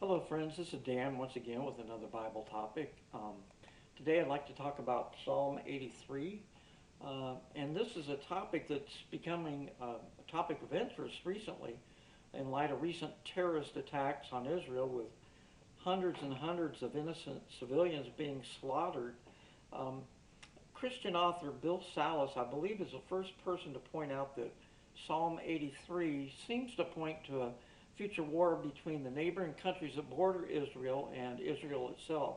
Hello, friends. This is Dan once again with another Bible topic. Today, I'd like to talk about Psalm 83. And this is a topic that's becoming a topic of interest recently in light of recent terrorist attacks on Israel with hundreds and hundreds of innocent civilians being slaughtered. Um, Christian author Bill Salus, I believe, is the first person to point out that Psalm 83 seems to point to a future war between the neighboring countries that border Israel and Israel itself.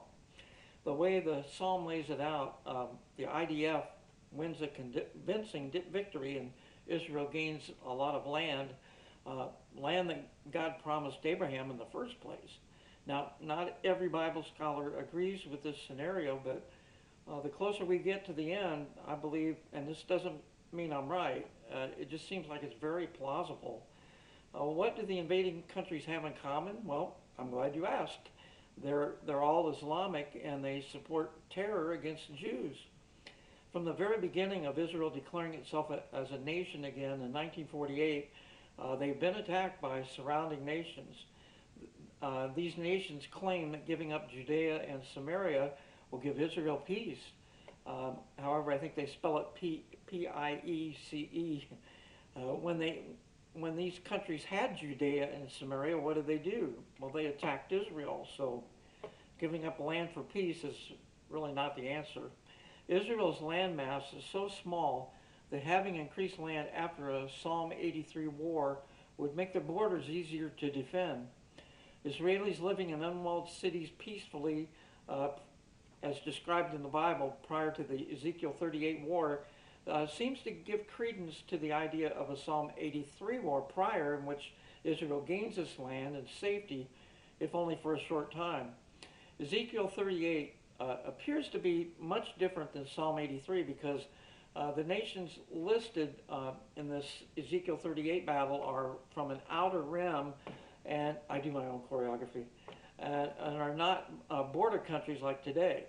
The way the psalm lays it out, the IDF wins a convincing victory and Israel gains a lot of land, land that God promised Abraham in the first place. Now, not every Bible scholar agrees with this scenario, but the closer we get to the end, I believe, and this doesn't mean I'm right, it just seems like it's very plausible. What do the invading countries have in common? Well, I'm glad you asked. They're all Islamic and they support terror against Jews. From the very beginning of Israel declaring itself as a nation again in 1948, they've been attacked by surrounding nations. These nations claim that giving up Judea and Samaria will give Israel peace. However, I think they spell it Piece. When these countries had Judea and Samaria, what did they do? Well, they attacked Israel. So giving up land for peace is really not the answer. Israel's landmass is so small that having increased land after a Psalm 83 war would make their borders easier to defend. Israelis living in unwalled cities peacefully, as described in the Bible prior to the Ezekiel 38 war, seems to give credence to the idea of a Psalm 83 war prior in which Israel gains this land and safety, if only for a short time. Ezekiel 38 appears to be much different than Psalm 83 because the nations listed in this Ezekiel 38 battle are from an outer rim, and I do my own choreography, and are not border countries like today.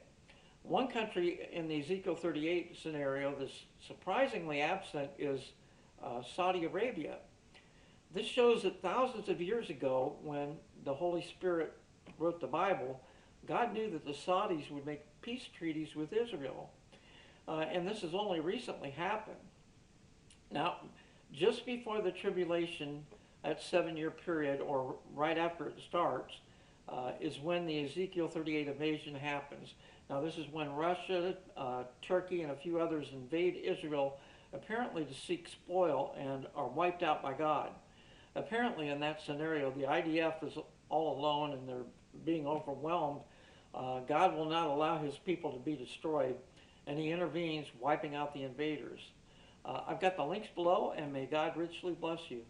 One country in the Ezekiel 38 scenario that's surprisingly absent is Saudi Arabia. This shows that thousands of years ago, when the Holy Spirit wrote the Bible, God knew that the Saudis would make peace treaties with Israel. And this has only recently happened. Now, just before the tribulation, that 7-year period, or right after it starts, is when the Ezekiel 38 invasion happens. Now, this is when Russia, Turkey, and a few others invade Israel, apparently to seek spoil, and are wiped out by God. Apparently, in that scenario, the IDF is all alone and they're being overwhelmed. God will not allow his people to be destroyed, and he intervenes, wiping out the invaders. I've got the links below, and may God richly bless you.